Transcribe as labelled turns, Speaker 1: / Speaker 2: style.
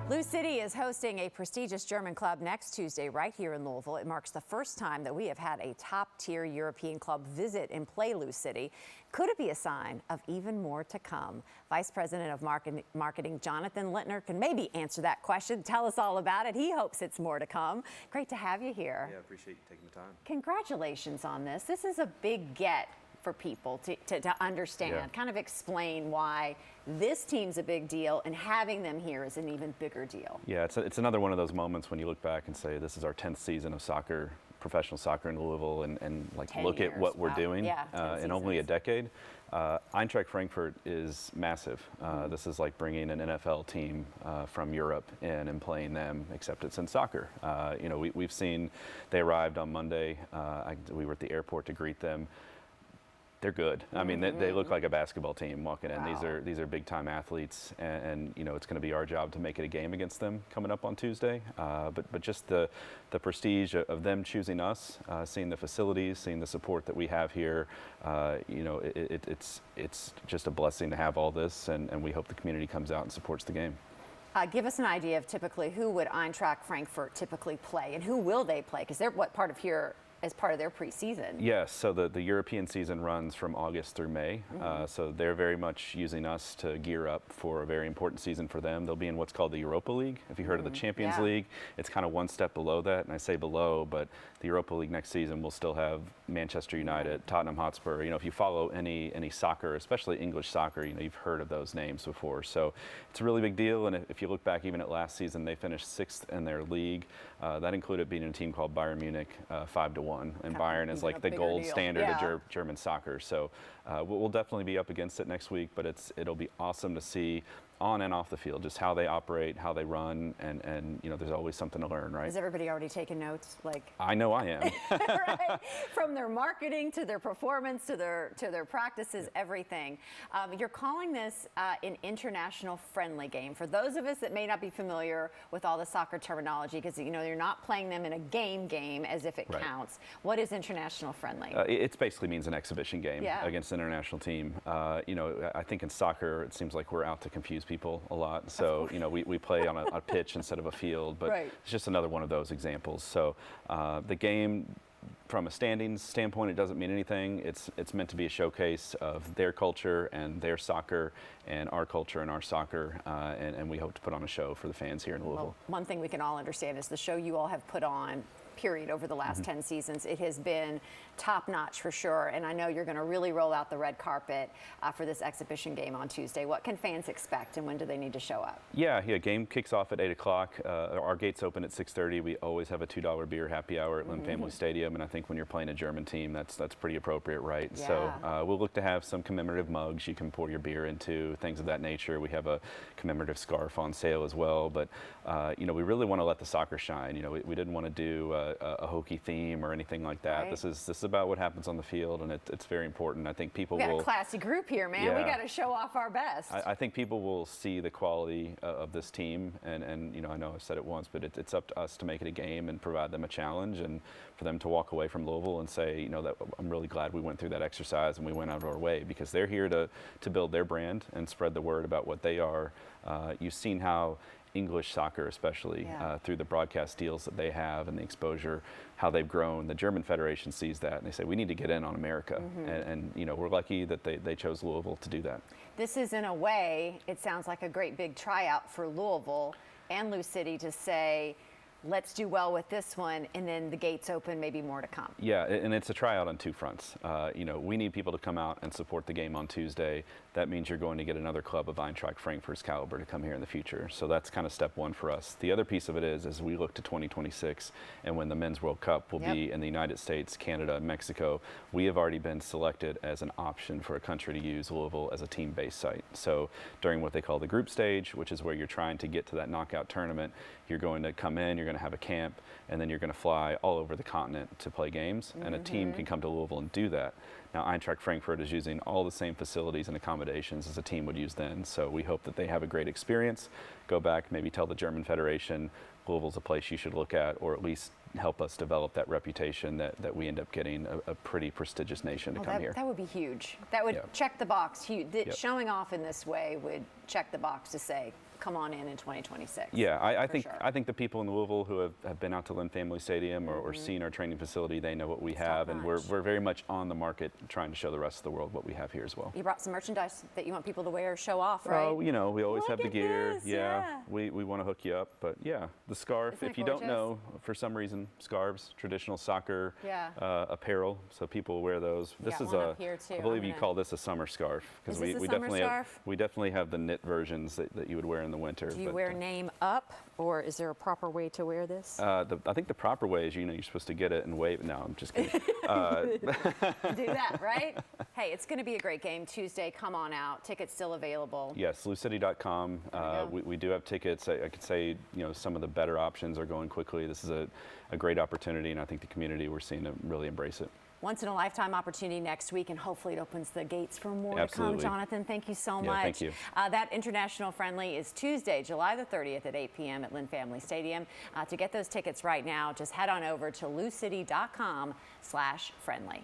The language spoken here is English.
Speaker 1: Lou City is hosting a prestigious German club next Tuesday right here in Louisville. It marks the first time that we have had a top-tier European club visit and play Lou City. Could it be a sign of even more to come? Vice President of Marketing Jonathan Lintner can maybe answer that question. Tell us all about it. He hopes it's more to come. Great to have you here.
Speaker 2: Yeah, I appreciate you taking the time.
Speaker 1: Congratulations on this. This is a big get for people to understand, kind of explain why this team's a big deal and having them here is an even bigger deal.
Speaker 2: Yeah, it's another one of those moments when you look back and say, this is our 10th season of soccer, professional soccer in Louisville, and like look at what we're doing in only a decade. Eintracht Frankfurt is massive. This is like bringing an NFL team from Europe in and playing them, except it's in soccer. You know, we've seen, they arrived on Monday. We were at the airport to greet them. They're good. I mean, they look like a basketball team walking in. These are big time athletes, and you know it's going to be our job to make it a game against them coming up on Tuesday. But just the prestige of them choosing us, seeing the facilities, seeing the support that we have here, you know, it's just a blessing to have all this, and we hope the community comes out and supports the game.
Speaker 1: Give us an idea of typically who would Eintracht Frankfurt typically play, and who will they play? Because they're what part of here as part of their preseason.
Speaker 2: Yes, so the European season runs from August through May. So they're very much using us to gear up for a very important season for them. They'll be in what's called the Europa League. If you heard of the Champions League, it's kind of one step below that, and I say below, but the Europa League next season will still have Manchester United, Tottenham Hotspur. You know, if you follow any soccer, especially English soccer, you know, you've heard of those names before. So it's a really big deal, and if you look back even at last season, they finished 6th in their league. That included beating a team called Bayern Munich 5-1. And Bayern is like the gold standard of German soccer. So we'll definitely be up against it next week, but it'll be awesome to see on and off the field, just how they operate, how they run, and you know, there's always something to learn, right?
Speaker 1: Has everybody already taken notes? Like
Speaker 2: I know I am.
Speaker 1: Right? From their marketing to their performance to their practices, everything. You're calling this an international friendly game. For those of us that may not be familiar with all the soccer terminology, because you know you're not playing them in a game as if it counts. What is international friendly?
Speaker 2: It basically means an exhibition game against an international team. You know, I think in soccer it seems like we're out to confuse people a lot. So, you know, we play on a pitch instead of a field, but it's just another one of those examples. So the game, from a standings standpoint, it doesn't mean anything. It's meant to be a showcase of their culture and their soccer and our culture and our soccer, and we hope to put on a show for the fans here in Louisville.
Speaker 1: Well, one thing we can all understand is the show you all have put on, period, over the last 10 seasons. It has been top-notch for sure, and I know you're going to really roll out the red carpet for this exhibition game on Tuesday. What can fans expect, and when do they need to show up? Yeah,
Speaker 2: game kicks off at 8 o'clock. Our gates open at 6:30. We always have a $2 beer happy hour at Lynn Family Stadium, and I think when you're playing a German team, that's pretty appropriate, right?
Speaker 1: Yeah.
Speaker 2: So we'll look to have some commemorative mugs you can pour your beer into, things of that nature. We have a commemorative scarf on sale as well, but you know, we really want to let the soccer shine. You know, we didn't want to do a hokey theme or anything like that. This is about what happens on the field, and it's very important. I think people
Speaker 1: will. We got a classy group here, man. We got to show off our best.
Speaker 2: I think people will see the quality of this team, and you know, I know I've said it once, but it's up to us to make it a game and provide them a challenge, and for them to walk away from Louisville and say, you know, that I'm really glad we went through that exercise and we went out of our way, because they're here to build their brand and spread the word about what they are. You've seen how English soccer, especially through the broadcast deals that they have and the exposure, how they've grown. The German Federation sees that and they say, we need to get in on America. And you know, we're lucky that they chose Louisville to do that.
Speaker 1: This is, in a way, it sounds like a great big tryout for Louisville and Lou City to say, let's do well with this one, and then the gates open, maybe more to come.
Speaker 2: Yeah, and it's a tryout on two fronts. You know, we need people to come out and support the game on Tuesday. That means you're going to get another club of Eintracht Frankfurt's caliber to come here in the future. So that's kind of step one for us. The other piece of it is, as we look to 2026 and when the Men's World Cup will be in the United States, Canada, and Mexico, we have already been selected as an option for a country to use Louisville as a team-based site. So during what they call the group stage, which is where you're trying to get to that knockout tournament, you're going to come in, you're going to have a camp, and then you're going to fly all over the continent to play games, and a team can come to Louisville and do that. Now, Eintracht Frankfurt is using all the same facilities and accommodations as a team would use then, so we hope that they have a great experience, go back, maybe tell the German Federation, Louisville's a place you should look at, or at least help us develop that reputation that we end up getting a pretty prestigious nation to come here.
Speaker 1: That would be huge. That would check the box. Showing off in this way would check the box to say, come on in 2026.
Speaker 2: Yeah, I think
Speaker 1: sure.
Speaker 2: I think the people in Louisville who have been out to Lynn Family Stadium or seen our training facility, they know what we have, and we're very much on the market trying to show the rest of the world what we have here as well.
Speaker 1: You brought some merchandise that you want people to wear, show off, right?
Speaker 2: Oh, you know, we always
Speaker 1: Look
Speaker 2: have the
Speaker 1: at
Speaker 2: gear.
Speaker 1: this,
Speaker 2: Yeah, we want to hook you up, but yeah, the scarf.
Speaker 1: Isn't it
Speaker 2: If you don't
Speaker 1: gorgeous?
Speaker 2: know, for some reason, scarves, traditional soccer
Speaker 1: Yeah.
Speaker 2: apparel, so people wear those.
Speaker 1: You
Speaker 2: This
Speaker 1: got
Speaker 2: is
Speaker 1: one
Speaker 2: a,
Speaker 1: up here, too.
Speaker 2: I believe
Speaker 1: I'm
Speaker 2: you
Speaker 1: gonna-
Speaker 2: call this a summer scarf
Speaker 1: Is this a
Speaker 2: we
Speaker 1: summer
Speaker 2: definitely
Speaker 1: scarf?
Speaker 2: have the knit versions that you would wear in the winter.
Speaker 1: Do you
Speaker 2: but,
Speaker 1: wear name up, or is there a proper way to wear this?
Speaker 2: I think the proper way is, you're supposed to get it and wave. No, I'm just kidding.
Speaker 1: Do that, right? Hey, it's going to be a great game Tuesday. Come on out. Tickets still available.
Speaker 2: Yes, LouCity.com. We do have tickets. I could say, some of the better options are going quickly. This is a great opportunity, and I think the community, we're seeing them really embrace it.
Speaker 1: Once in a lifetime opportunity next week, and hopefully it opens the gates for more
Speaker 2: Absolutely.
Speaker 1: to come. Jonathan, thank you so
Speaker 2: Yeah,
Speaker 1: much.
Speaker 2: thank you.
Speaker 1: That international friendly is Tuesday, July the 30th at 8 p.m. at Lynn Family Stadium. To get those tickets right now, just head on over to LouCity.com/friendly.